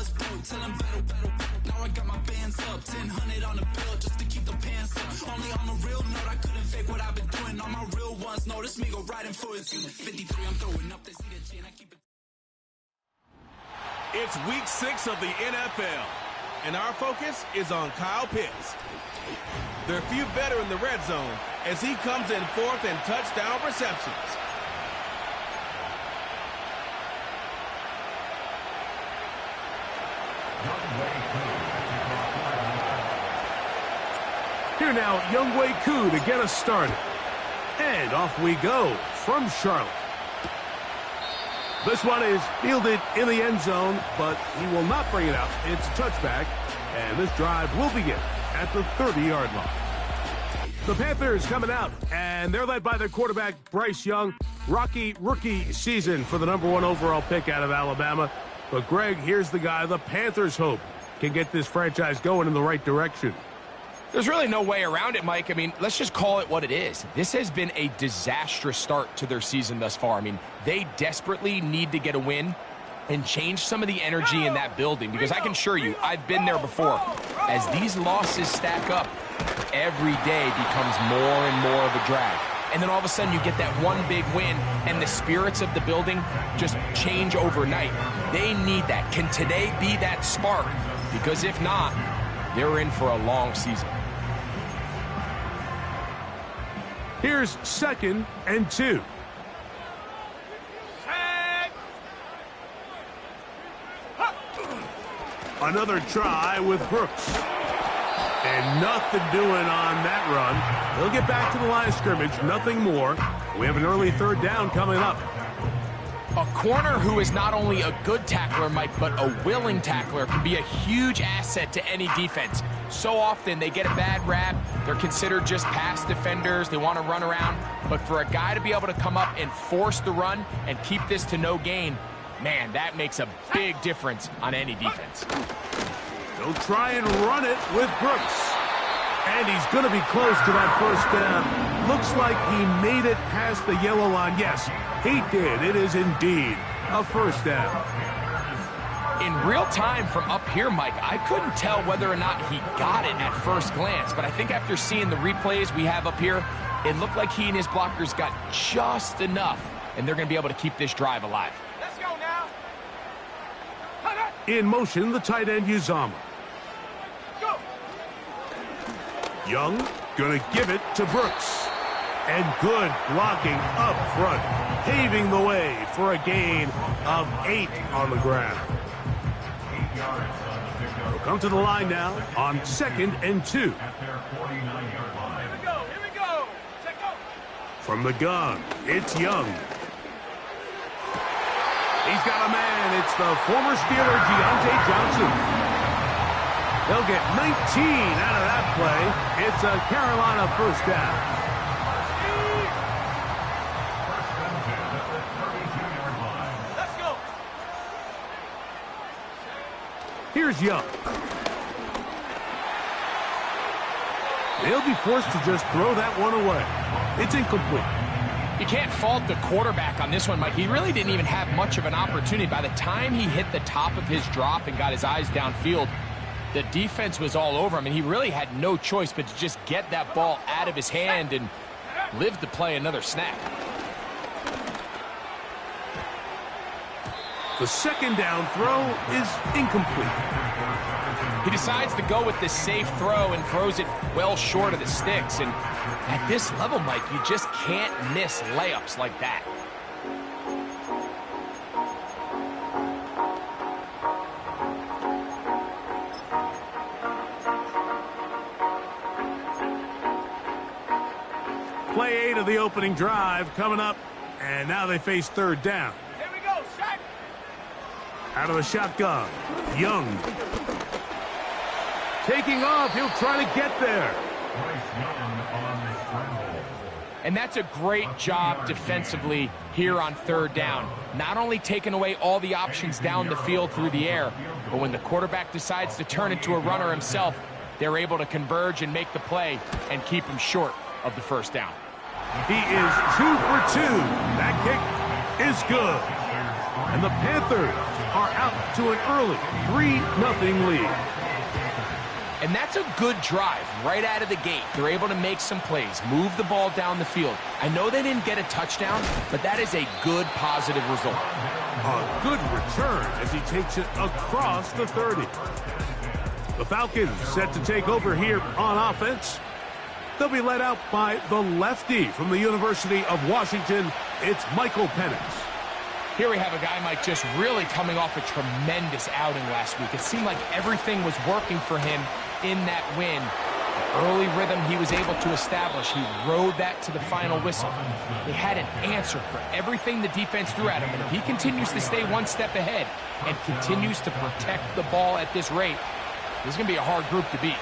buzz broke, tell them battle, battle. Now I got my bands up, 1000 on the bill just to keep the pants up. Only on a real note, I couldn't fake what I've been doing. All my real ones notice me go riding for it. 53, I'm throwing up, they see the G and I keep it. It's week 6 of the NFL, and our focus is on Kyle Pitts. There are few better in the red zone as he comes in 4th and touchdown receptions. Here now, Younghoe Koo to get us started. And off we go from Charlotte. This one is fielded in the end zone, but he will not bring it out. It's a touchback, and this drive will begin at the 30-yard line. The Panthers coming out, and they're led by their quarterback, Bryce Young. Rocky rookie season for the #1 overall pick out of Alabama. But, Greg, here's the guy the Panthers hope can get this franchise going in the right direction. There's really no way around it, Mike. I mean, let's just call it what it is. This has been a disastrous start to their season thus far. I mean, they desperately need to get a win and change some of the energy in that building, because I can assure you, I've been there before. As these losses stack up, every day becomes more and more of a drag. And then all of a sudden you get that one big win, and the spirits of the building just change overnight. They need that. Can today be that spark? Because if not, they're in for a long season. Here's 2nd and 2. Another try with Brooks. And nothing doing on that run. They'll get back to the line of scrimmage, nothing more. We have an early 3rd down coming up. A corner who is not only a good tackler, Mike, but a willing tackler can be a huge asset to any defense. So often they get a bad rap. They're considered just pass defenders. They want to run around. But for a guy to be able to come up and force the run and keep this to no gain, man, that makes a big difference on any defense. They'll try and run it with Brooks. And he's going to be close to that 1st down. Looks like he made it past the yellow line. Yes, he did. It is indeed a 1st down. In real time from up here, Mike, I couldn't tell whether or not he got it at first glance. But I think after seeing the replays we have up here, it looked like he and his blockers got just enough. And they're going to be able to keep this drive alive. Let's go now. In motion, the tight end, Uzama. Young gonna give it to Brooks. And good blocking up front, paving the way for a gain of 8 on the ground. We'll come to the line now on 2nd and 2. Here we go. Check out. From the gun, it's Young. He's got a man. It's the former Steeler, Deontay Johnson. They'll get 19 out of that play. It's a Carolina 1st down. Let's go. Here's Young. They'll be forced to just throw that one away. It's incomplete. You can't fault the quarterback on this one, Mike. He really didn't even have much of an opportunity. By the time he hit the top of his drop and got his eyes downfield, the defense was all over him, and he really had no choice but to just get that ball out of his hand and live to play another snap. The 2nd down throw is incomplete. He decides to go with the safe throw and throws it well short of the sticks. And at this level, Mike, you just can't miss layups like that. Play 8 of the opening drive coming up, and now they face 3rd down. Here we go, Shaq. Out of the shotgun, Young. Taking off, he'll try to get there. And that's a great job defensively here on 3rd down. Not only taking away all the options down the field through the air, but when the quarterback decides to turn into a runner himself, they're able to converge and make the play and keep him short of the 1st down. He is 2 for 2. That kick is good. And the Panthers are out to an early 3-0 lead. And that's a good drive right out of the gate. They're able to make some plays, move the ball down the field. I know they didn't get a touchdown, but that is a good, positive result. A good return as he takes it across the 30. The Falcons set to take over here on offense. They'll be led out by the lefty from the University of Washington. It's Michael Penix. Here we have a guy, Mike, just really coming off a tremendous outing last week. It seemed like everything was working for him in that win. The early rhythm he was able to establish, he rode that to the final whistle. They had an answer for everything the defense threw at him, and if he continues to stay one step ahead and continues to protect the ball at this rate, this is going to be a hard group to beat.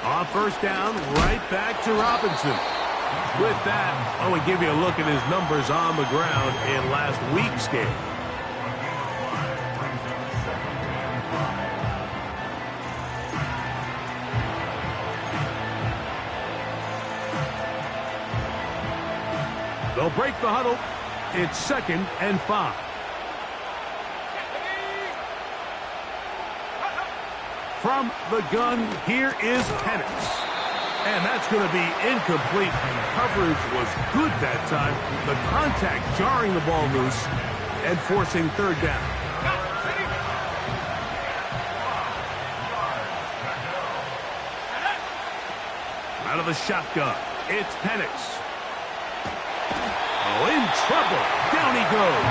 On first down, right back to Robinson. With that, I want to give you a look at his numbers on the ground in last week's game. They'll break the huddle. It's 2nd and 5. From the gun, here is Penix. And that's going to be incomplete. Coverage was good that time. The contact jarring the ball loose and forcing 3rd down. Out of the shotgun, it's Penix. Oh, in trouble. Down he goes.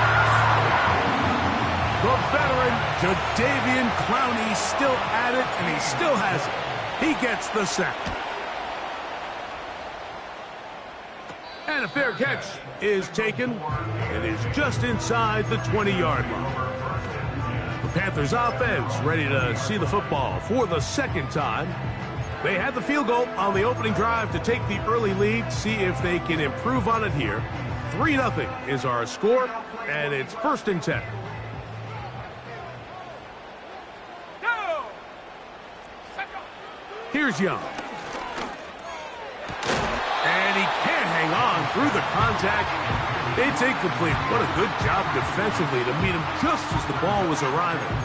The veteran, Jadeveon Clowney, still at it, and he still has it. He gets the sack. And a fair catch is taken. It is just inside the 20-yard line. The Panthers offense ready to see the football for the 2nd time. They had the field goal on the opening drive to take the early lead, see if they can improve on it here. 3-0 is our score, and it's 1st and 10. Here's Young. And he can't hang on through the contact. It's incomplete. What a good job defensively to meet him just as the ball was arriving.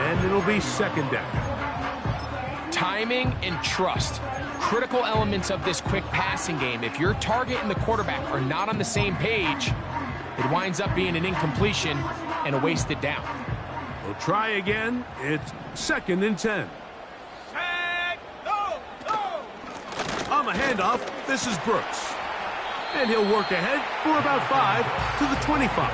And it'll be 2nd down. Timing and trust. Critical elements of this quick passing game. If your target and the quarterback are not on the same page, it winds up being an incompletion and a wasted down. We'll try again. It's 2nd and 10. On the handoff, this is Brooks. And he'll work ahead for about 5 to the 25.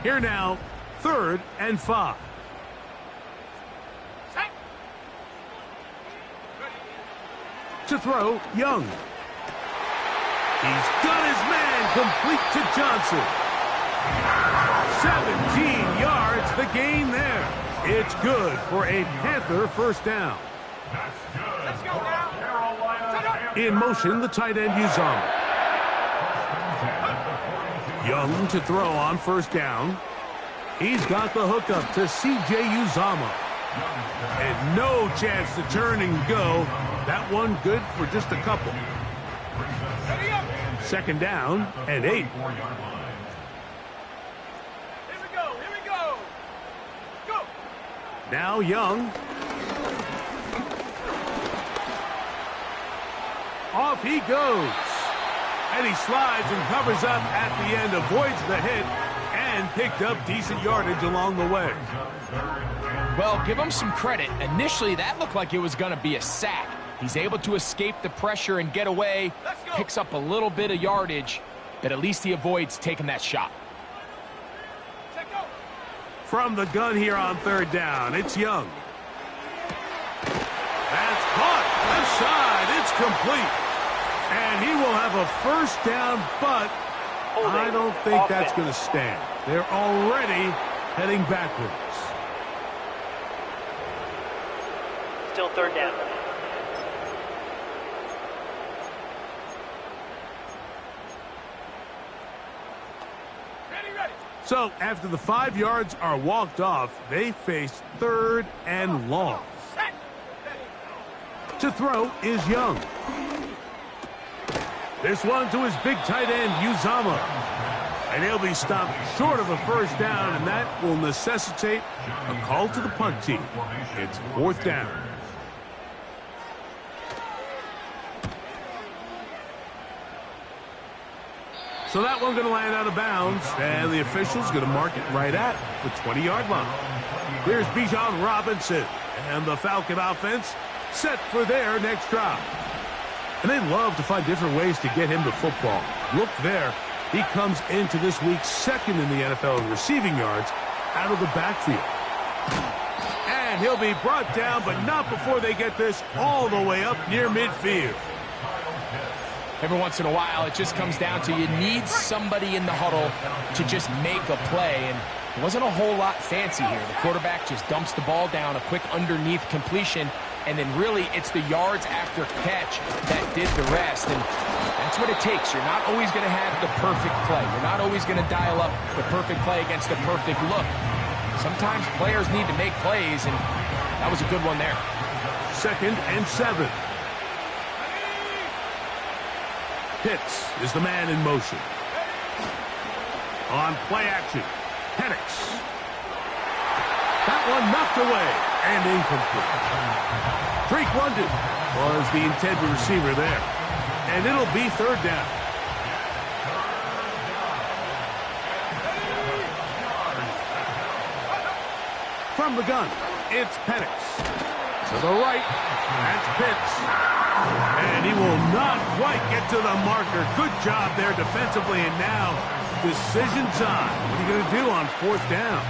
Here now, 3rd and 5. To throw, Young. He's got his man complete to Johnson. 17 yards, the gain there. It's good for a Panther 1st down. Let's go now. In motion, the tight end Uzomah. Young to throw on 1st down. He's got the hookup to C.J. Uzomah. And no chance to turn and go. That one good for just a couple. 2nd down and 8. Here we go. Go. Now Young. Off he goes. And he slides and covers up at the end, avoids the hit, and picked up decent yardage along the way. Well, give him some credit. Initially, that looked like it was going to be a sack. He's able to escape the pressure and get away, picks up a little bit of yardage, but at least he avoids taking that shot. From the gun here on 3rd down, it's Young. That's caught. Left side. It's complete. And he will have a 1st down, but I don't think that's going to stand. They're already heading backwards. Still 3rd down. Ready. So after the 5 yards are walked off, they face 3rd and long. To throw is Young. This one to his big tight end, Uzama. And he'll be stopped short of a first down, and that will necessitate a call to the punt team. It's 4th down. So that one going to land out of bounds, and the official's going to mark it right at the 20-yard line. Here's Bijan Robinson, and the Falcon offense set for their next drive. And they love to find different ways to get him the football. Look there. He comes into this week 2nd in the NFL in receiving yards out of the backfield. And he'll be brought down, but not before they get this all the way up near midfield. Every once in a while, it just comes down to you need somebody in the huddle to just make a play, and it wasn't a whole lot fancy here. The quarterback just dumps the ball down, a quick underneath completion, and then really it's the yards after catch that did the rest, and that's what it takes. You're not always going to have the perfect play. You're not always going to dial up the perfect play against the perfect look. Sometimes players need to make plays, and that was a good one there. 2nd and 7. Pitts is the man in motion. On play action, Penix. That one knocked away and incomplete. Drake London was the intended receiver there. And it'll be 3rd down. From the gun, it's Penix. To the right, that's Pitts. And he will not quite get to the marker. Good job there defensively, and now decision time. What are you going to do on 4th down?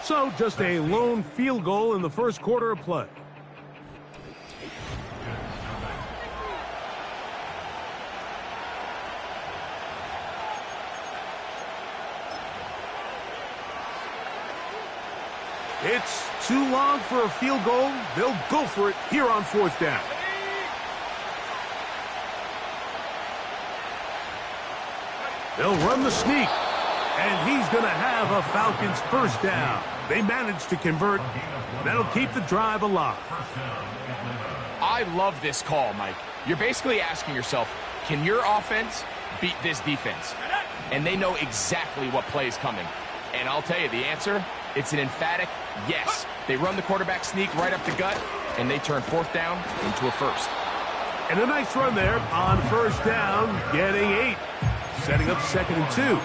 So just a lone field goal in the first quarter of play. It's too long for a field goal. They'll go for it here on 4th down. They'll run the sneak, and he's going to have a Falcons first down. They managed to convert. That'll keep the drive alive. I love this call, Mike. You're basically asking yourself, can your offense beat this defense? And they know exactly what play is coming. And I'll tell you the answer, it's an emphatic yes. They run the quarterback sneak right up the gut, and they turn 4th down into a first. And a nice run there on 1st down, getting 8. Setting up 2nd and 2.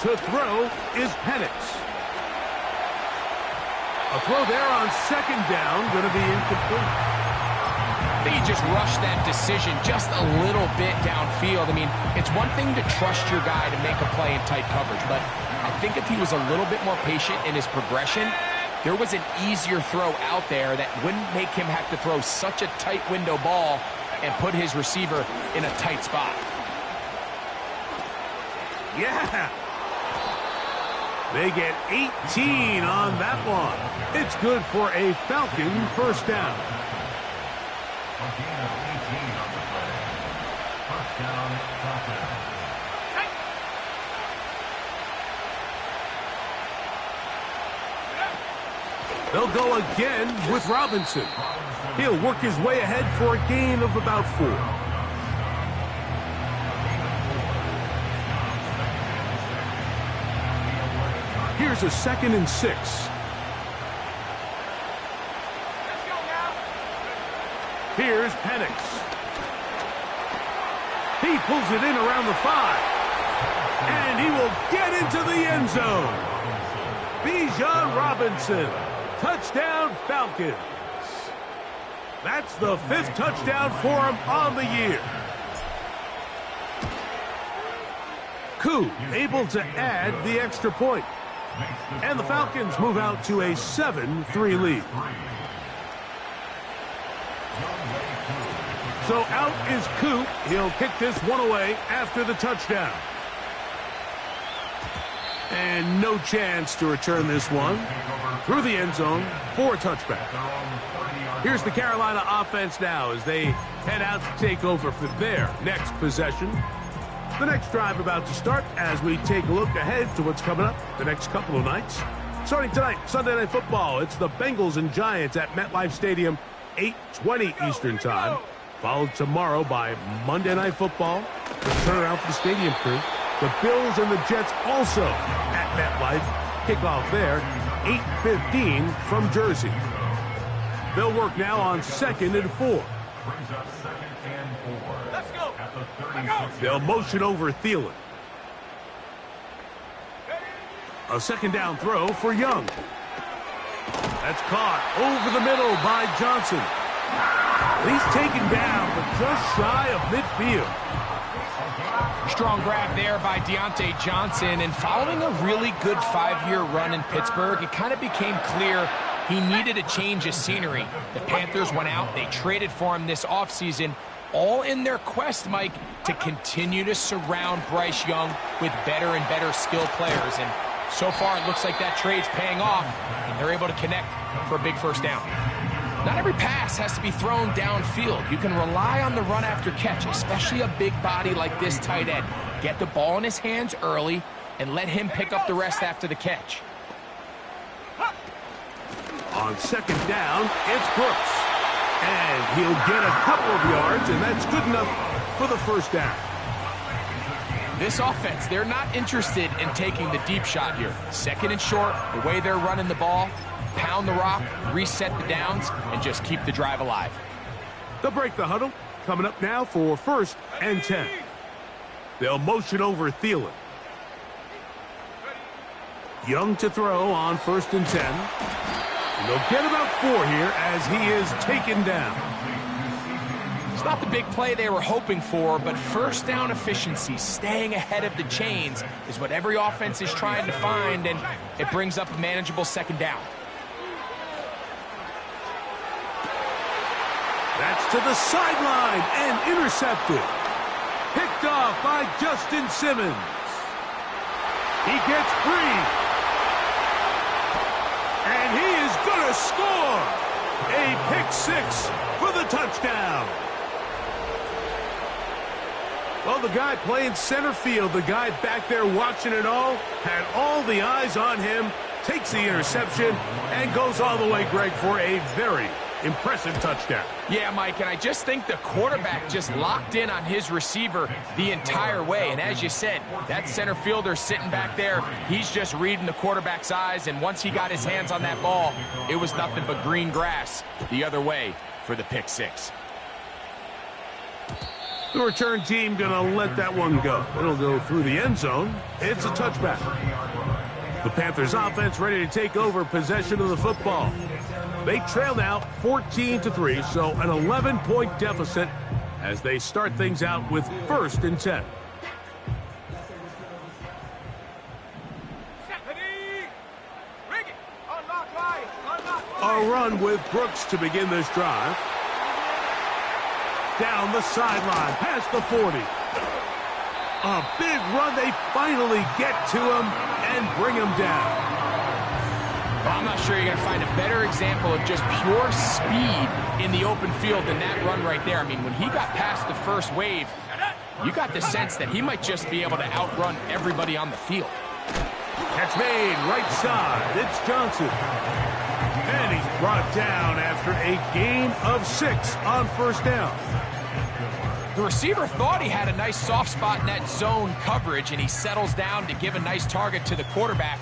To throw is Penix. A throw there on 2nd down, going to be incomplete. I think he just rushed that decision just a little bit downfield. I mean, it's one thing to trust your guy to make a play in tight coverage, but I think if he was a little bit more patient in his progression, there was an easier throw out there that wouldn't make him have to throw such a tight window ball and put his receiver in a tight spot. Yeah! They get 18 on that one. It's good for a Falcon first down. They'll go again with Robinson. He'll work his way ahead for a gain of about 4. Here's a 2nd and 6. Here's Penix. He pulls it in around the 5. And he will get into the end zone. Bijan Robinson. Touchdown Falcons. That's the 5th touchdown for him on the year. Koo able to add the extra point. And the Falcons move out to a 7-3 lead. So out is Coop. He'll kick this one away after the touchdown. And no chance to return this one through the end zone for a touchback. Here's the Carolina offense now as they head out to take over for their next possession. The next drive about to start as we take a look ahead to what's coming up the next couple of nights. Starting tonight, Sunday Night Football, it's the Bengals and Giants at MetLife Stadium, 8:20 Eastern Time. Followed tomorrow by Monday Night Football, the turnaround for the stadium crew. The Bills and the Jets also at MetLife. Kickoff there, 8:15 from Jersey. They'll work now on 2nd and 4. Let's go. They'll motion over Thielen. A second down throw for Young. That's caught over the middle by Johnson. He's taken down, but just shy of midfield. Strong grab there by Deontay Johnson, and following a really good 5-year run in Pittsburgh, it kind of became clear he needed a change of scenery. The Panthers went out, they traded for him this offseason, all in their quest, Mike, to continue to surround Bryce Young with better and better skilled players. And so far, it looks like that trade's paying off, and they're able to connect for a big first down. Not every pass has to be thrown downfield. You can rely on the run after catch, especially a big body like this tight end. Get the ball in his hands early and let him pick up the rest after the catch. On second down, it's Brooks. And he'll get a couple of yards, and that's good enough for the first down. This offense, they're not interested in taking the deep shot here. Second and short, the way they're running the ball, pound the rock, reset the downs, and just keep the drive alive. They'll break the huddle. Coming up now for 1st and 10. They'll motion over Thielen. Young to throw on 1st and 10. And they'll get about 4 here as he is taken down. It's not the big play they were hoping for, but first down efficiency, staying ahead of the chains, is what every offense is trying to find, and it brings up a manageable second down. That's to the sideline and intercepted. Picked off by Justin Simmons. He gets free. And he is going to score. A pick 6 for the touchdown. Well, the guy playing center field, the guy back there watching it all, had all the eyes on him, takes the interception, and goes all the way, Greg, for a very impressive touchdown. Yeah, Mike, and I just think the quarterback just locked in on his receiver the entire way. And as you said, that center fielder sitting back there, he's just reading the quarterback's eyes. And once he got his hands on that ball, it was nothing but green grass the other way for the pick 6. The return team going to let that one go. It'll go through the end zone. It's a touchback. The Panthers offense ready to take over possession of the football. They trail now 14-3, so an 11-point deficit as they start things out with 1st and 10. A run with Brooks to begin this drive. Down the sideline, past the 40. A big run. They finally get to him and bring him down. Well, I'm not sure you're going to find a better example of just pure speed in the open field than that run right there. I mean, when he got past the first wave, you got the sense that he might just be able to outrun everybody on the field. Catch made, right side. It's Johnson. And he's brought down after a gain of 6 on 1st down. The receiver thought he had a nice soft spot in that zone coverage, and he settles down to give a nice target to the quarterback.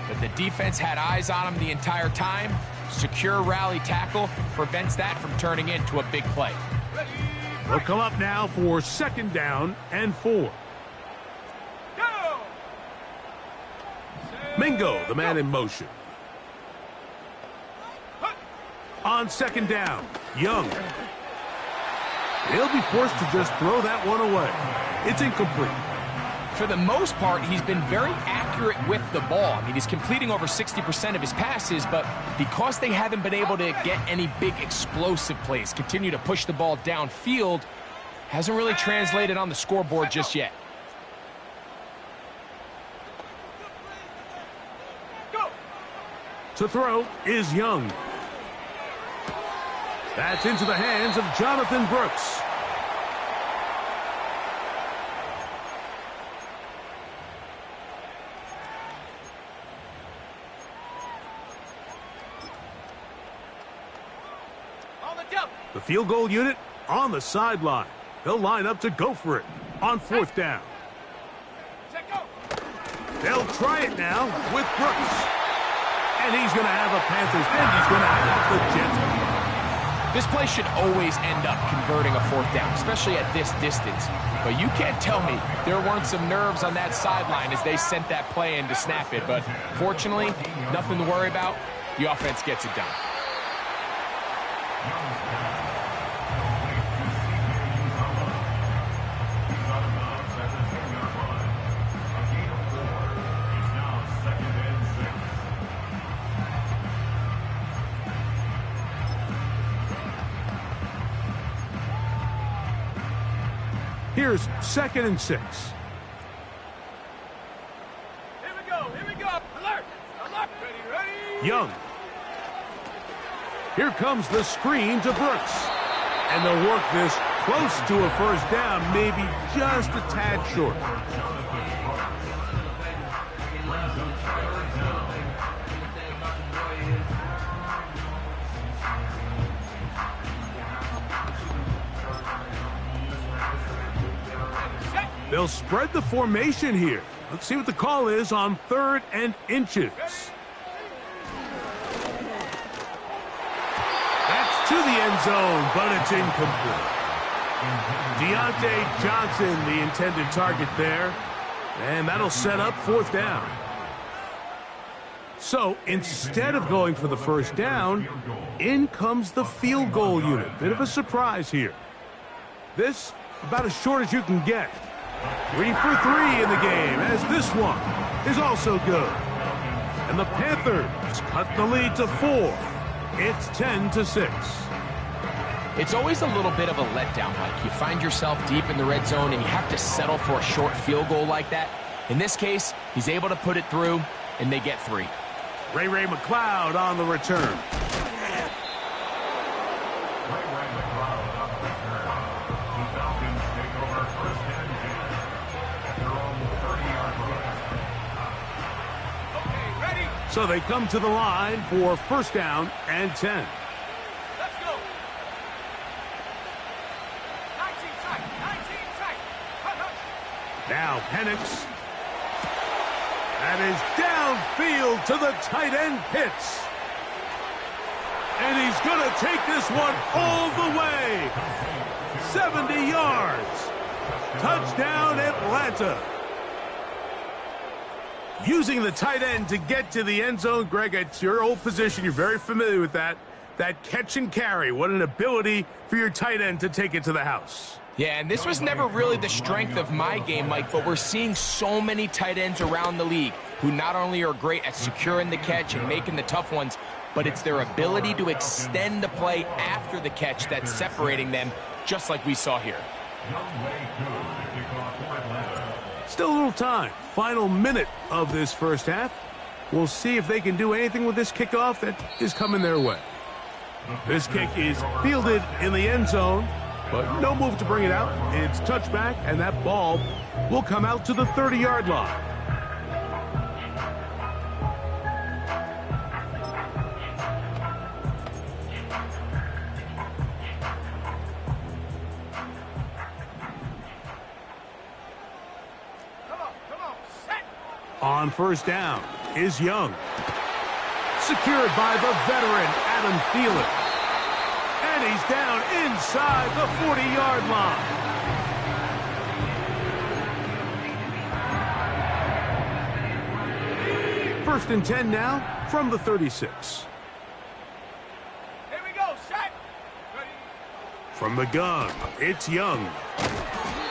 But the defense had eyes on him the entire time. Secure rally tackle prevents that from turning into a big play. We'll come up now for 2nd down and 4. Mingo, the man in motion. On 2nd down, Young. He'll be forced to just throw that one away. It's incomplete. For the most part, he's been very accurate with the ball. I mean, he's completing over 60% of his passes, but because they haven't been able to get any big explosive plays, continue to push the ball downfield, hasn't really translated on the scoreboard just yet. To throw is Young. That's into the hands of Jonathan Brooks. The field goal unit on the sideline. They'll line up to go for it on 4th down. They'll try it now with Brooks. And he's going to have a Panthers, and he's going to have the Jets. This play should always end up converting a 4th down, especially at this distance. But you can't tell me there weren't some nerves on that sideline as they sent that play in to snap it. But fortunately, nothing to worry about. The offense gets it done. Here's 2nd and 6. Here we go, here we go. Alert, alert. Ready. Young. Here comes the screen to Brooks. And they'll work this close to a 1st down, maybe just a tad short. They'll spread the formation here. Let's see what the call is on 3rd and inches. That's to the end zone, but it's incomplete. Deontay Johnson, the intended target there. And that'll set up 4th down. So instead of going for the 1st down, in comes the field goal unit. Bit of a surprise here. This about as short as you can get. 3 for 3 in the game, as this one is also good. And the Panthers cut the lead to 4. It's 10-6. It's always a little bit of a letdown, Mike. You find yourself deep in the red zone and you have to settle for a short field goal like that. In this case, he's able to put it through, and they get 3. Ray McCloud on the return. So they come to the line for 1st down and 10. Let's go. 19 tight, 19 tight. Now Penix. That is downfield to the tight end Pitts. And he's going to take this one all the way. 70 yards. Touchdown Atlanta. Using the tight end to get to the end zone, Greg, it's your old position. You're very familiar with that. That catch and carry. What an ability for your tight end to take it to the house. Yeah, and this was never really the strength of my game, Mike, but we're seeing so many tight ends around the league who not only are great at securing the catch and making the tough ones, but it's their ability to extend the play after the catch that's separating them, just like we saw here. Still a little time. Final minute of this 1st half. We'll see if they can do anything with this kickoff that is coming their way. This kick is fielded in the end zone, but no move to bring it out. It's touchback, and that ball will come out to the 30-yard line. On 1st down is Young. Secured by the veteran Adam Thielen. And he's down inside the 40-yard line. First and 10 now from the 36. Here we go, set. Ready. From the gun, it's Young.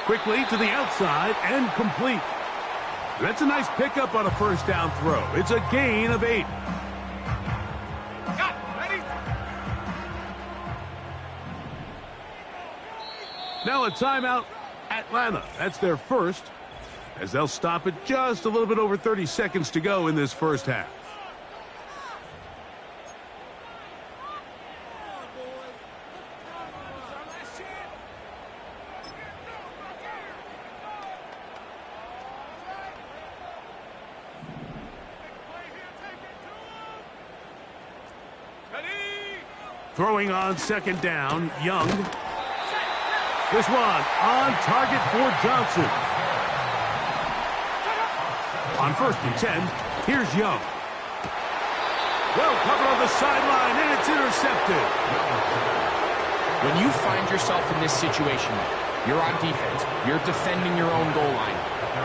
Quickly to the outside and complete. That's a nice pickup on a first down throw. It's a gain of 8. Now a timeout, Atlanta. That's their first, as they'll stop it just a little bit over 30 seconds to go in this first half. Throwing on second down, Young. This one on target for Johnson. On 1st and 10, here's Young. Well covered on the sideline, and it's intercepted. When you find yourself in this situation, you're on defense, you're defending your own goal line,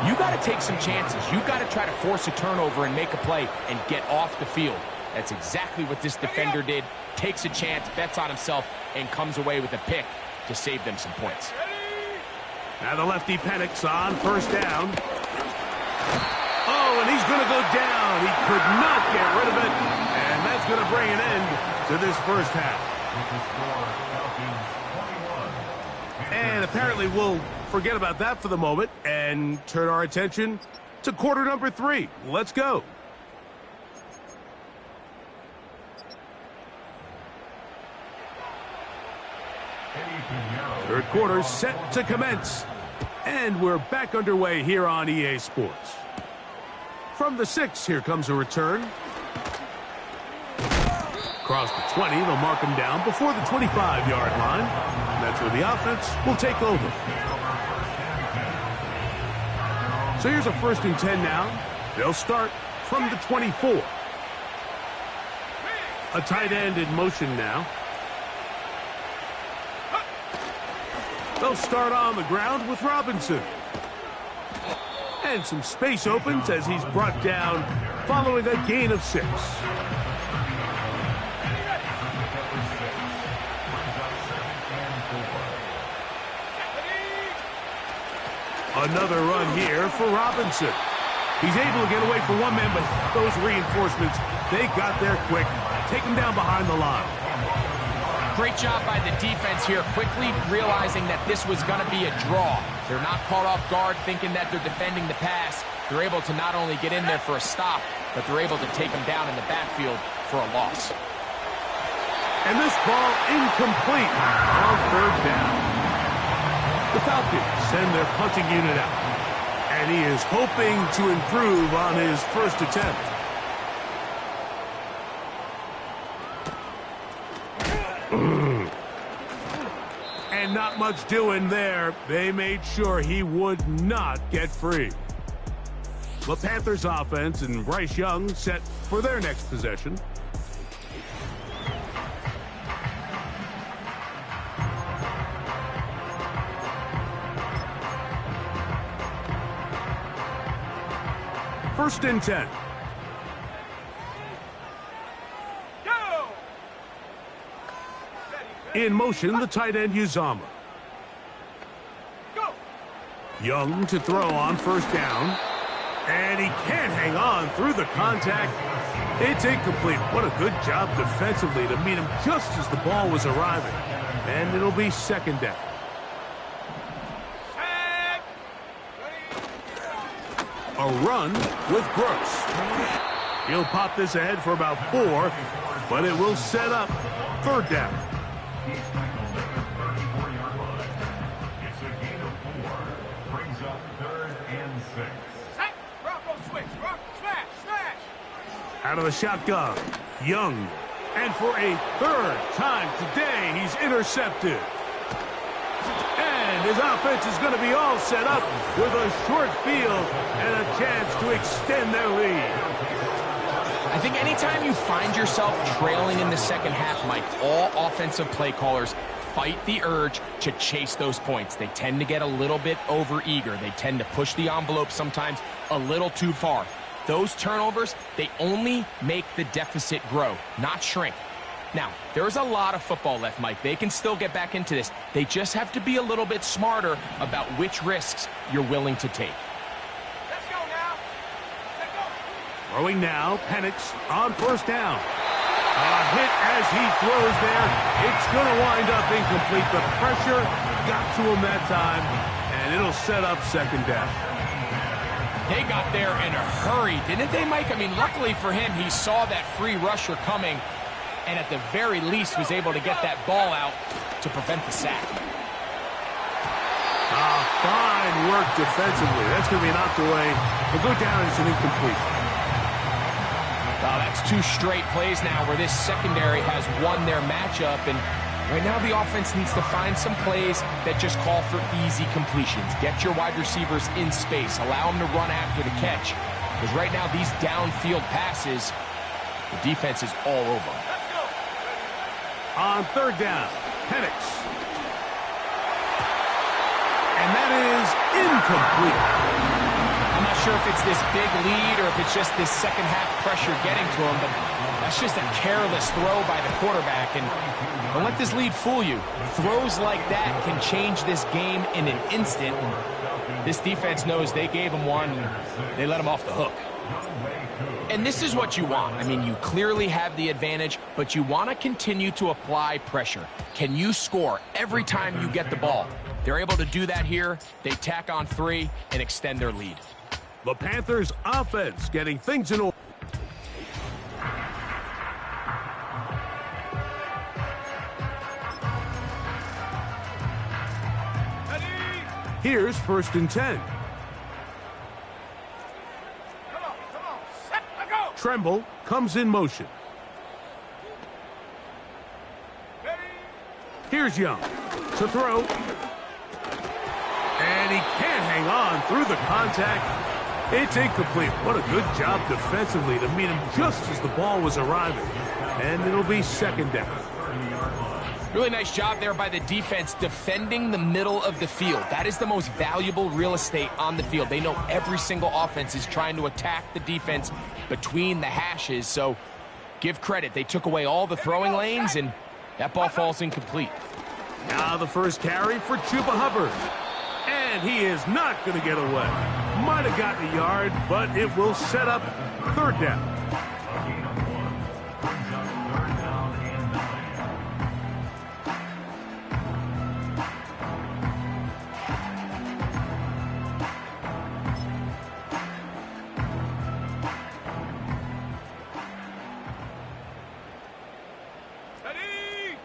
you got to take some chances. You got to try to force a turnover and make a play and get off the field. That's exactly what this defender did. Takes a chance, bets on himself, and comes away with a pick to save them some points. Now the lefty panics on 1st down. Oh, and he's going to go down. He could not get rid of it, and that's going to bring an end to this first half. And apparently we'll forget about that for the moment and turn our attention to quarter number 3. Let's go. Third quarter set to commence. And we're back underway here on EA Sports. From the 6, here comes a return. Across the 20, they'll mark him down before the 25-yard line. That's where the offense will take over. So here's a 1st and 10 now. They'll start from the 24. A tight end in motion now. They'll start on the ground with Robinson. And some space opens as he's brought down following a gain of 6. Another run here for Robinson. He's able to get away from one man, but those reinforcements, they got there quick. Take him down behind the line. Great job by the defense here, quickly realizing that this was going to be a draw. They're not caught off guard thinking that they're defending the pass. They're able to not only get in there for a stop, but they're able to take him down in the backfield for a loss. And this ball incomplete on 3rd down. The Falcons send their punting unit out. And he is hoping to improve on his first attempt. And not much doing there. They made sure he would not get free. The Panthers offense and Bryce Young set for their next possession. First and 10. In motion, the tight end Uzama. Young to throw on 1st down. And he can't hang on through the contact. It's incomplete. What a good job defensively to meet him just as the ball was arriving. And it'll be 2nd down. A run with Brooks. He'll pop this ahead for about 4, but it will set up 3rd down. It's a gain of 4. Brings up 3rd and 6. Bronco switch. Smash. Out of the shotgun, Young. And for a 3rd time today, he's intercepted. And his offense is going to be all set up with a short field and a chance to extend their lead. I think anytime you find yourself trailing in the second half, Mike, all offensive play callers fight the urge to chase those points. They tend to get a little bit overeager. They tend to push the envelope sometimes a little too far. Those turnovers, they only make the deficit grow, not shrink. Now, there's a lot of football left, Mike. They can still get back into this. They just have to be a little bit smarter about which risks you're willing to take. Let's go now. Throwing now, Penix on first down. A hit as he throws there. It's going to wind up incomplete. The pressure got to him that time, and it'll set up second down. They got there in a hurry, didn't they, Mike? I mean, luckily for him, he saw that free rusher coming, and at the very least was able to get that ball out to prevent the sack. Fine work defensively. That's going to be knocked away. We'll go down as an incomplete. That's two straight plays now where this secondary has won their matchup, and right now the offense needs to find some plays that just call for easy completions. Get your wide receivers in space. Allow them to run after the catch, because right now these downfield passes, the defense is all over them. On third down, Penix. And that is incomplete. I'm not sure if it's this big lead or if it's just this second half pressure getting to him, but that's just a careless throw by the quarterback. And don't let this lead fool you. Throws like that can change this game in an instant. This defense knows they gave him one. They let him off the hook. And this is what you want. I mean, you clearly have the advantage, but you want to continue to apply pressure. Can you score every time you get the ball? They're able to do that here. They tack on 3 and extend their lead. The Panthers' offense getting things in order. Here's 1st and 10. Come on, set, go. Tremble comes in motion. Ready. Here's Young to throw. And he can't hang on through the contact. It's incomplete. What a good job defensively to meet him just as the ball was arriving. And it'll be second down. Really nice job there by the defense defending the middle of the field. That is the most valuable real estate on the field. They know every single offense is trying to attack the defense between the hashes. So give credit. They took away all the throwing lanes, and that ball falls incomplete. Now the first carry for Chuba Hubbard. And he is not going to get away. Might have gotten a yard, but it will set up third down. Ready.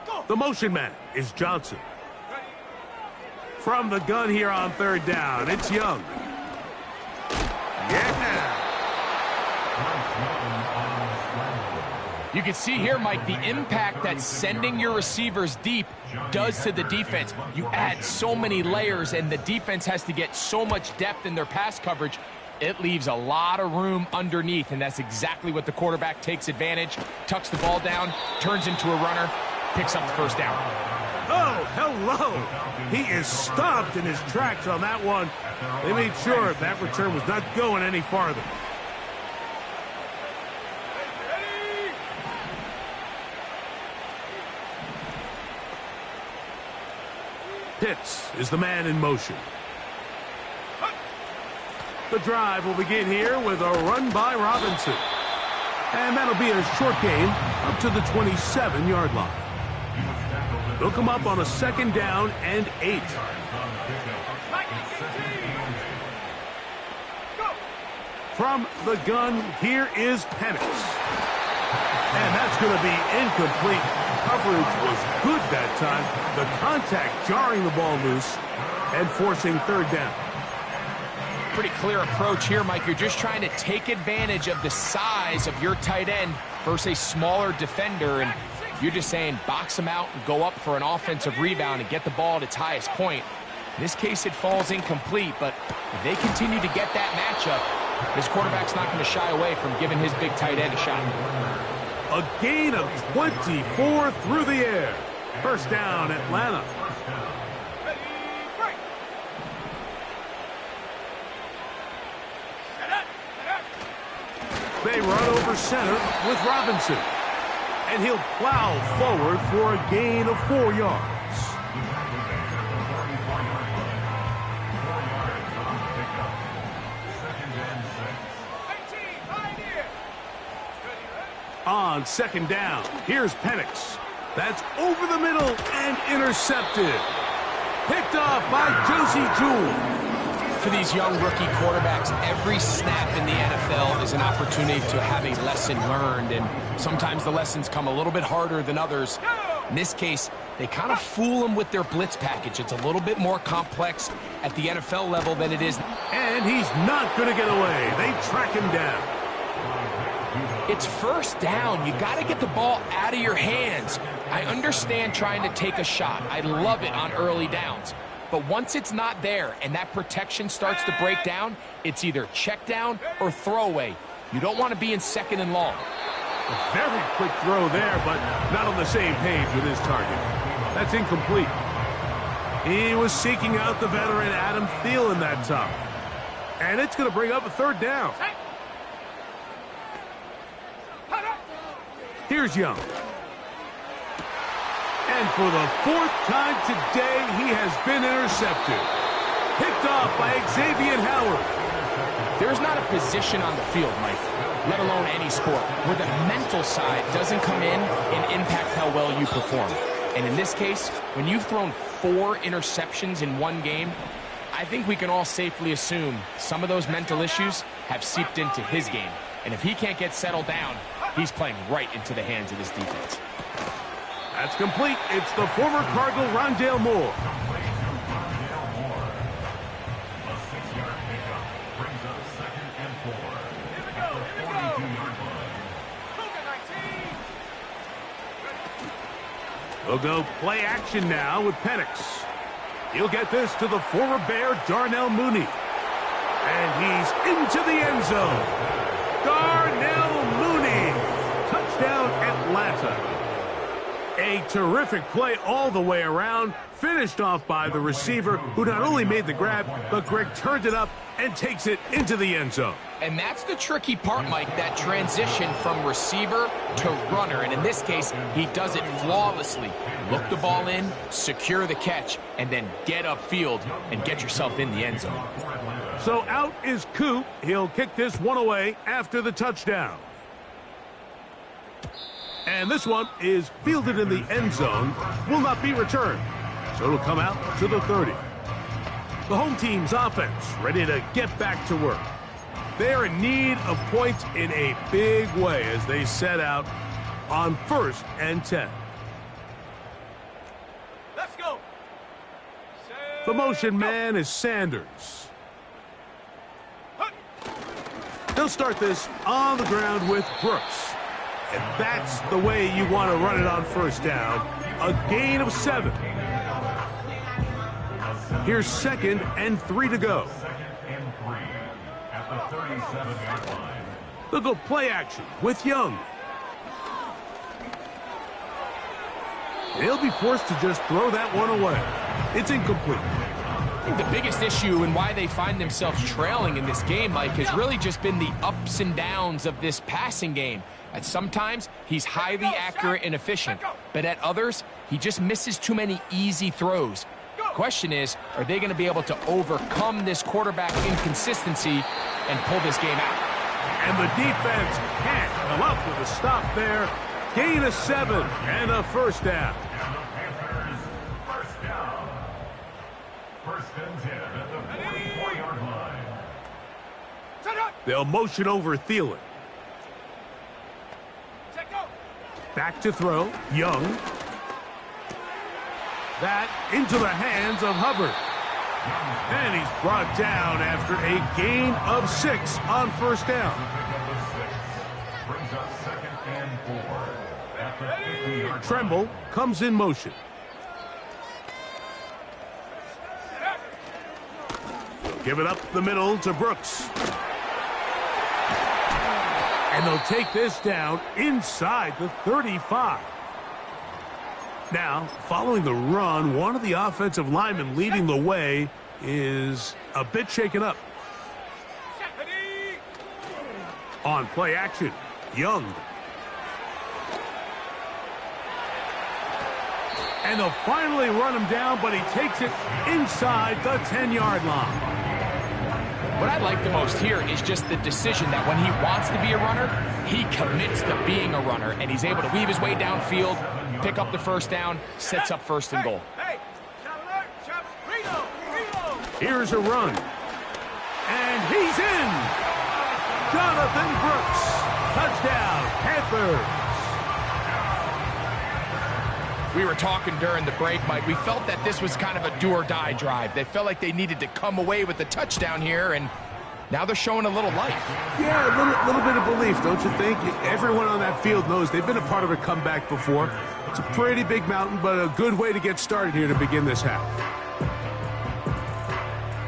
Go. The motion man is Johnson. From the gun here on third down, it's Young. Yeah. You can see here, Mike, the impact that sending your receivers deep does to the defense. You add so many layers, and the defense has to get so much depth in their pass coverage. It leaves a lot of room underneath, and that's exactly what the quarterback takes advantage. Tucks the ball down, turns into a runner, picks up the first down. Oh, hello. He is stopped in his tracks on that one. They made sure that return was not going any farther. Pitts is the man in motion. The drive will begin here with a run by Robinson. And that'll be a short gain up to the 27-yard line. They'll come up on a second down and 8. From the gun, here is Penix. And that's going to be incomplete. Coverage was good that time. The contact jarring the ball loose and forcing third down. Pretty clear approach here, Mike. You're just trying to take advantage of the size of your tight end versus a smaller defender, and you're just saying box him out and go up for an offensive rebound and get the ball at its highest point. In this case, it falls incomplete, but if they continue to get that matchup, this quarterback's not going to shy away from giving his big tight end a shot. A gain of 24 through the air. First down, Atlanta. They run over center with Robinson. And he'll plow forward for a gain of 4 yards. on second down. Here's Penix. That's over the middle and intercepted. Picked off by Josie Jewell. For these young rookie quarterbacks, every snap in the NFL is an opportunity to have a lesson learned, and sometimes the lessons come a little bit harder than others. In this case, they kind of fool them with their blitz package. It's a little bit more complex at the NFL level than it is. And he's not going to get away. They track him down. It's first down. You got to get the ball out of your hands. I understand trying to take a shot. I love it on early downs. But once it's not there and that protection starts to break down, it's either check down or throwaway. You don't want to be in second and long. A very quick throw there, but not on the same page with his target. That's incomplete. He was seeking out the veteran Adam Thielen that time. And it's going to bring up a third down. Here's Young. And for the fourth time today, he has been intercepted. Picked off by Xavier Howard. There's not a position on the field, Mike, let alone any sport, where the mental side doesn't come in and impact how well you perform. And in this case, when you've thrown 4 interceptions in one game, I think we can all safely assume some of those mental issues have seeped into his game. And if he can't get settled down, he's playing right into the hands of this defense. That's complete. It's the former Cardinal Rondale Moore. A 6-yard pickup brings up 2nd and 4. At the 42-yard line. We'll go play action now with Penix. He'll get this to the former Bear, Darnell Mooney. And he's into the end zone. Darnell Mooney. Touchdown, Atlanta. A terrific play all the way around, finished off by the receiver, who not only made the grab, but Greg turned it up and takes it into the end zone. And that's the tricky part, Mike, that transition from receiver to runner. And in this case, he does it flawlessly. Look the ball in, secure the catch, and then get upfield and get yourself in the end zone. So out is Coop. He'll kick this one away after the touchdown. And this one is fielded in the end zone, will not be returned. So it'll come out to the 30. The home team's offense ready to get back to work. They're in need of points in a big way as they set out on 1st and 10. Let's go. The motion man is Sanders. They'll start this on the ground with Brooks. And that's the way you want to run it on 1st down. A gain of 7. Here's 2nd and 3 to go. 2nd and 3 at the 37-yard line. They'll go play action with Young. They'll be forced to just throw that one away. It's incomplete. I think the biggest issue and why they find themselves trailing in this game, Mike, has really just been the ups and downs of this passing game. At sometimes, he's highly accurate and efficient, but at others, he just misses too many easy throws. The question is, are they going to be able to overcome this quarterback inconsistency and pull this game out? And the defense can't come up with a stop there. Gain of 7 and a 1st down. And the Panthers, 1st down. 1st and 10 at the 44-yard line. They'll motion over Thielen. Back to throw, Young. That into the hands of Hubbard. And he's brought down after a gain of 6 on 1st down. Brings up 2nd and 4 at the 50-yard. Tremble comes in motion. Give it up the middle to Brooks. And they'll take this down inside the 35. Now, following the run, one of the offensive linemen leading the way is a bit shaken up. On play action, Young. And they'll finally run him down, but he takes it inside the 10-yard line. What I like the most here is just the decision that when he wants to be a runner, he commits to being a runner, and he's able to weave his way downfield, pick up the first down, sets up first and goal. Hey, shot alert, shot, reload. Here's a run. And he's in. Jonathan Brooks. Touchdown, Panthers. We were talking during the break, Mike. We felt that this was kind of a do-or-die drive. They felt like they needed to come away with the touchdown here, and now they're showing a little life. Yeah, a little bit of belief, don't you think? Everyone on that field knows they've been a part of a comeback before. It's a pretty big mountain, but a good way to get started here to begin this half.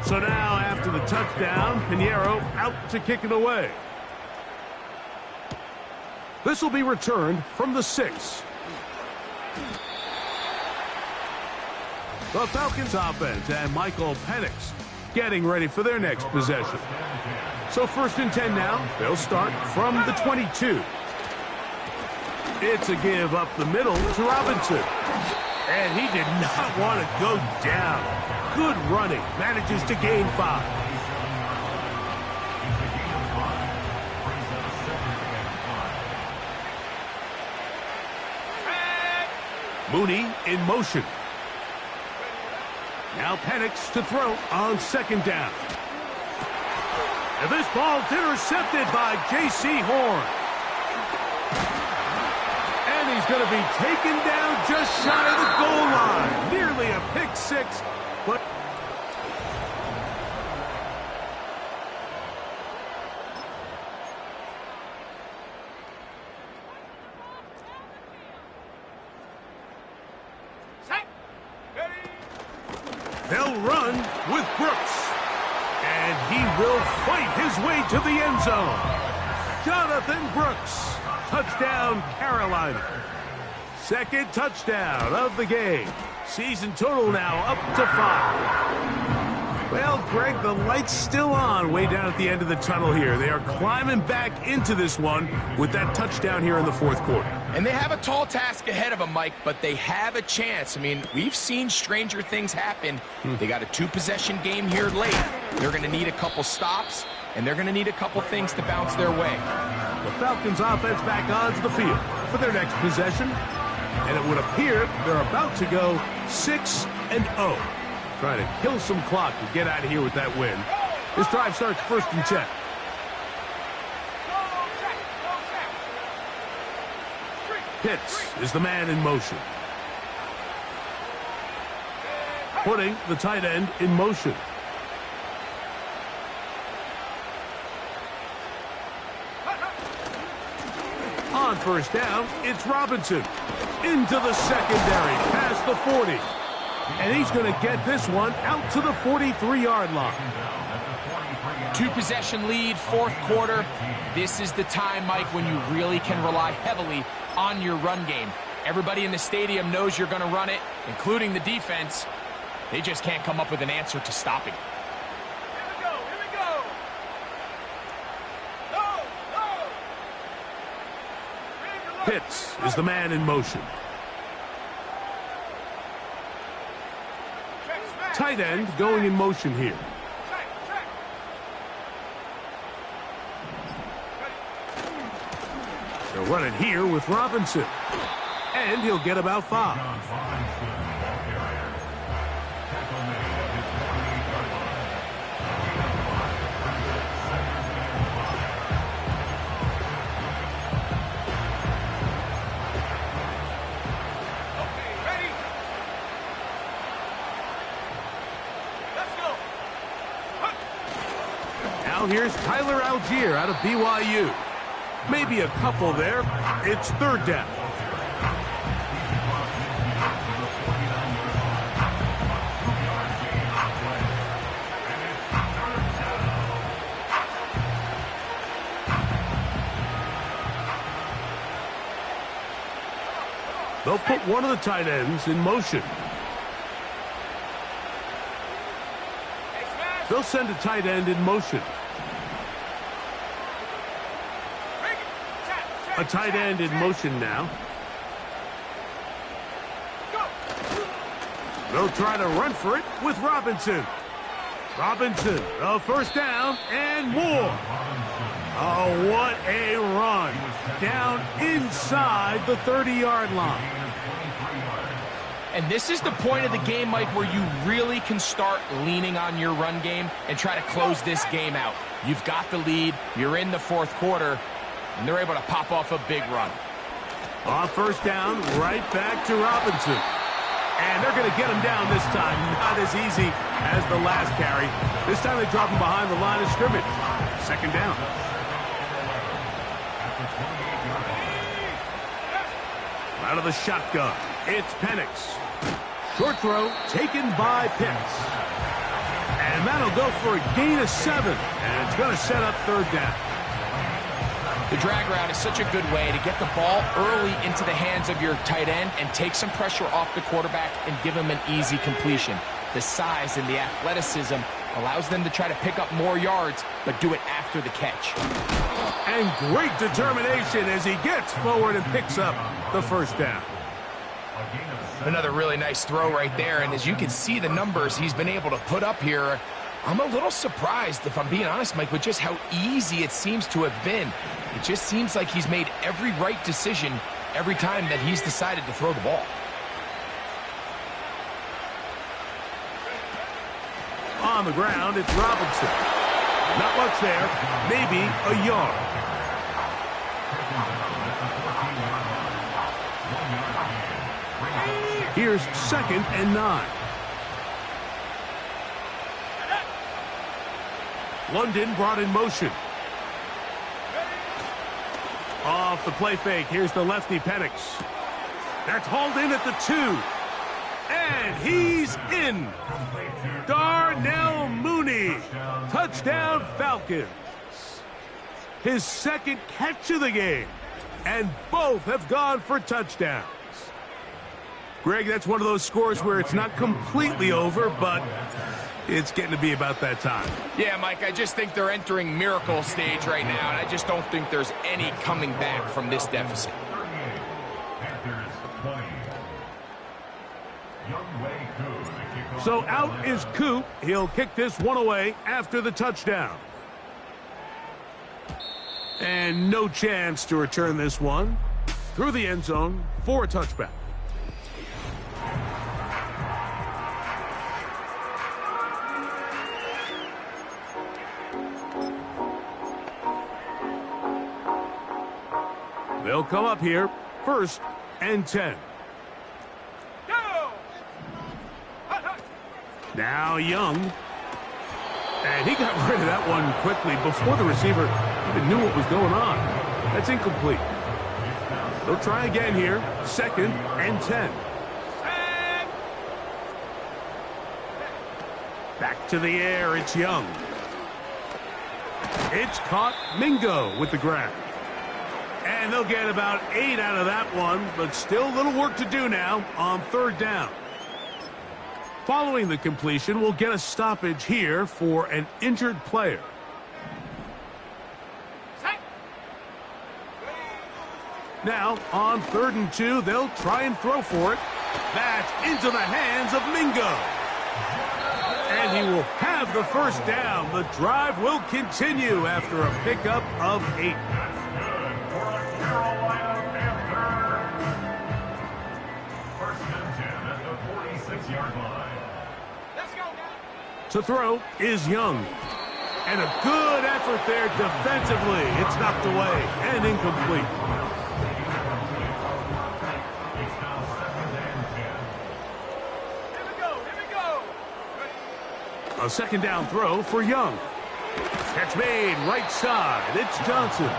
So now, after the touchdown, Pinheiro out to kick it away. This will be returned from the 6. The Falcons offense and Michael Penix getting ready for their next possession. So 1st and 10 now. They'll start from the 22. It's a give up the middle to Robinson. And he did not want to go down. Good running. Manages to gain 5. Mooney in motion. Now Penix to throw on 2nd down. And this ball's intercepted by J.C. Horn. And he's going to be taken down just shy of the goal line. Nearly a pick 6, but... They'll run with Brooks. And he will fight his way to the end zone. Jonathan Brooks. Touchdown, Carolina. 2nd touchdown of the game. Season total now up to 5. Well, Greg, the light's still on way down at the end of the tunnel here. They are climbing back into this one with that touchdown here in the 4th quarter. And they have a tall task ahead of them, Mike, but they have a chance. I mean, we've seen stranger things happen. They got a 2-possession game here late. They're going to need a couple stops, and they're going to need a couple things to bounce their way. The Falcons offense back onto the field for their next possession. And it would appear they're about to go 6-0. Trying to kill some clock to get out of here with that win. This drive starts 1st and 10. Pitts is the man in motion. Putting the tight end in motion. On 1st down, it's Robinson. Into the secondary, past the 40. And he's going to get this one out to the 43-yard line. 2-possession lead, 4th quarter. This is the time, Mike, when you really can rely heavily on your run game. Everybody in the stadium knows you're going to run it, including the defense. They just can't come up with an answer to stopping it. Here we go. Go. Pitts is the man in motion. Tight end going in motion here. They'll run it here with Robinson. And he'll get about 5. Now here's Tyler Algier out of BYU. Maybe a couple there. It's 3rd down. They'll put one of the tight ends in motion. They'll send a tight end in motion. A tight end in motion now. They'll try to run for it with Robinson. Robinson, a first down and more. Oh, what a run. Down inside the 30-yard line. And this is the point of the game, Mike, where you really can start leaning on your run game and try to close this game out. You've got the lead, you're in the fourth quarter, and they're able to pop off a big run. On first down, right back to Robinson. And they're going to get him down this time. Not as easy as the last carry. This time they drop him behind the line of scrimmage. Second down. Out of the shotgun, it's Penix. Short throw taken by Pitts. And that'll go for a gain of 7. And it's going to set up third down. The drag route is such a good way to get the ball early into the hands of your tight end and take some pressure off the quarterback and give him an easy completion. The size and the athleticism allows them to try to pick up more yards, but do it after the catch. And great determination as he gets forward and picks up the first down. Another really nice throw right there, and as you can see the numbers he's been able to put up here, I'm a little surprised, if I'm being honest, Mike, with just how easy it seems to have been. It just seems like he's made every right decision every time that he's decided to throw the ball. On the ground, it's Robinson. Not much there, maybe a yard. Here's 2nd and 9. London brought in motion. Off the play fake, here's the lefty Penix. That's hauled in at the 2. And he's in. Darnell Mooney. Touchdown Falcons. His 2nd catch of the game. And both have gone for touchdowns. Greg, that's one of those scores where it's not completely over, but it's getting to be about that time. Yeah, Mike, I just think they're entering miracle stage right now, and I just don't think there's any coming back from this deficit. So out is Coop. He'll kick this one away after the touchdown. And no chance to return this one through the end zone for a touchback. They'll come up here, 1st and 10. Now Young. And he got rid of that one quickly before the receiver even knew what was going on. That's incomplete. They'll try again here, 2nd and 10. Back to the air, it's Young. It's caught. Mingo with the grab. And they'll get about 8 out of that one, but still a little work to do now on 3rd down. Following the completion, we'll get a stoppage here for an injured player. Now, on 3rd and 2, they'll try and throw for it. That's into the hands of Mingo. And he will have the first down. The drive will continue after a pickup of 8. To throw is Young. And a good effort there defensively. It's knocked away and incomplete. A 2nd down throw for Young. Catch made right side. It's Johnson.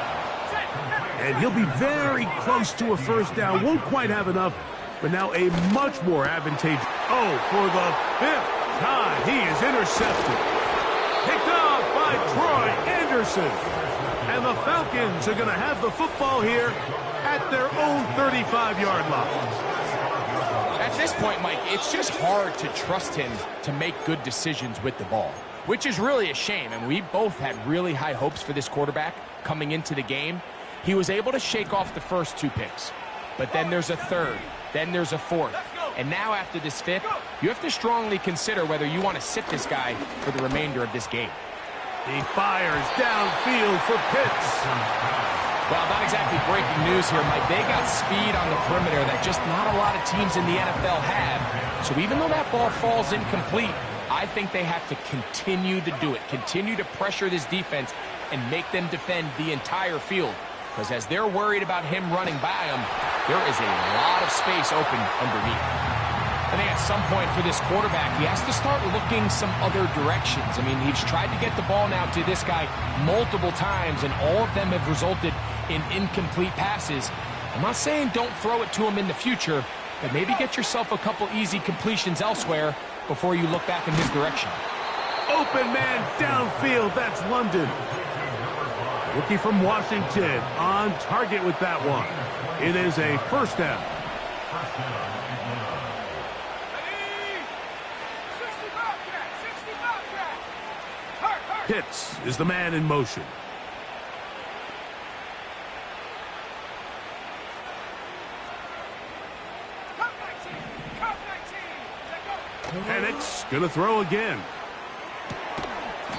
And he'll be very close to a first down. Won't quite have enough, but now a much more advantageous. Oh, for the 5th time, he is intercepted. Picked off by Troy Anderson. And the Falcons are going to have the football here at their own 35-yard line. At this point, Mike, it's just hard to trust him to make good decisions with the ball, which is really a shame. And we both had really high hopes for this quarterback coming into the game. He was able to shake off the first 2 picks, but then there's a 3rd, then there's a 4th, And now after this fifth, you have to strongly consider whether you want to sit this guy for the remainder of this game. He fires downfield for Pitts. Well, not exactly breaking news here, Mike. They got speed on the perimeter that just not a lot of teams in the NFL have. So even though that ball falls incomplete, I think they have to continue to do it. Continue to pressure this defense and make them defend the entire field. Because as they're worried about him running by them, there is a lot of space open underneath. I think at some point for this quarterback, he has to start looking some other directions. I mean, he's tried to get the ball now to this guy multiple times, and all of them have resulted in incomplete passes. I'm not saying don't throw it to him in the future, but maybe get yourself a couple easy completions elsewhere before you look back in his direction. Open man downfield. That's London. Rookie from Washington on target with that one. It is a first down. Pitts is the man in motion. Penix going to throw again.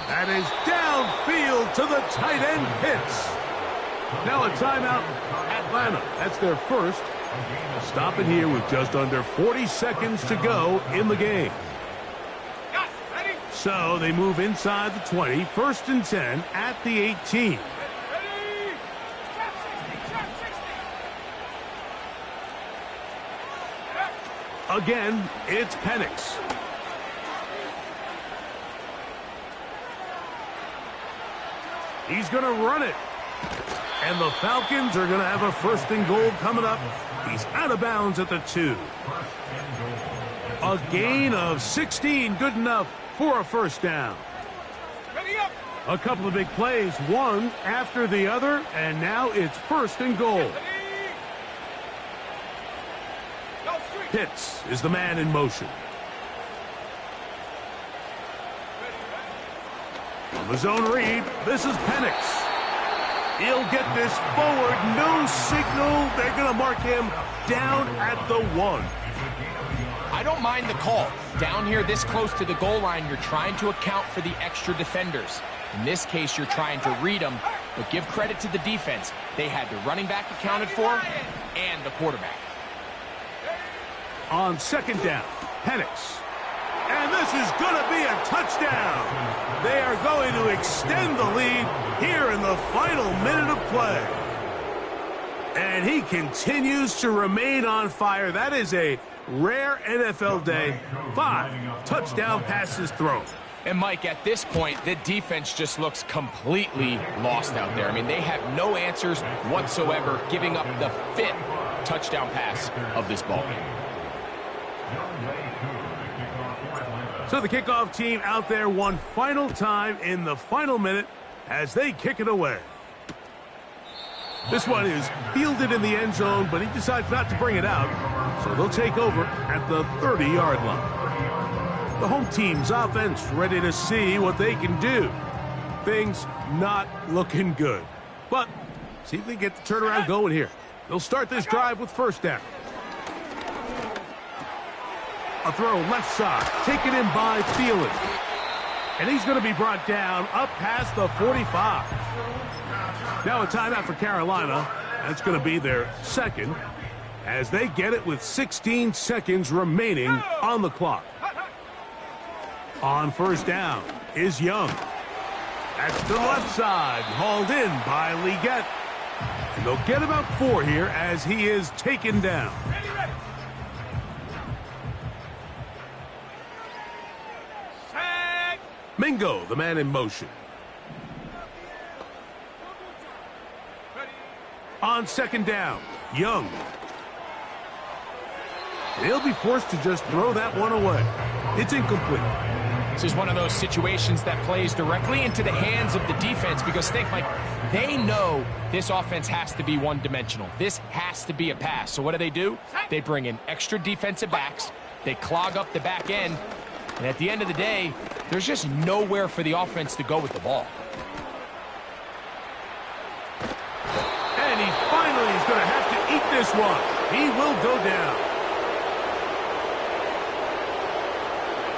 That is downfield to the tight end, Pitts. Now a timeout, Atlanta. That's their first. Stop it here with just under 40 seconds to go in the game. So they move inside the 20, 1st and 10 at the 18. Again, it's Penix. He's going to run it. And the Falcons are going to have a 1st and goal coming up. He's out of bounds at the 2. A gain of 16, good enough for a first down. A couple of big plays, one after the other, and now it's 1st and goal. Pitts is the man in motion. On the zone read, this is Penix. He'll get this forward, no signal. They're going to mark him down at the 1. I don't mind the call. Down here this close to the goal line, you're trying to account for the extra defenders. In this case, you're trying to read them, but give credit to the defense. They had the running back accounted for and the quarterback. On 2nd down, Penix. And this is going to be a touchdown. They are going to extend the lead here in the final minute of play. And he continues to remain on fire. That is a rare NFL day. 5 touchdown passes thrown. And Mike, at this point, the defense just looks completely lost out there. I mean, they have no answers whatsoever, giving up the 5th touchdown pass of this ballgame. So the kickoff team out there one final time in the final minute as they kick it away. This one is fielded in the end zone, but he decides not to bring it out. So they'll take over at the 30-yard line. The home team's offense ready to see what they can do. Things not looking good. But see if they get the turnaround going here. They'll start this drive with 1st down. A throw left side, taken in by Thielen. And he's going to be brought down up past the 45. Now a timeout for Carolina. That's going to be their 2nd as they get it with 16 seconds remaining on the clock. On 1st down is Young. That's to the left side, hauled in by Leggett. And they'll get about 4 here as he is taken down. Mingo, the man in motion. On 2nd down, Young. He'll be forced to just throw that one away. It's incomplete. This is one of those situations that plays directly into the hands of the defense because think, Mike, they know this offense has to be one-dimensional. This has to be a pass. So what do? They bring in extra defensive backs. They clog up the back end. And at the end of the day, there's just nowhere for the offense to go with the ball. And he finally is going to have to eat this one. He will go down.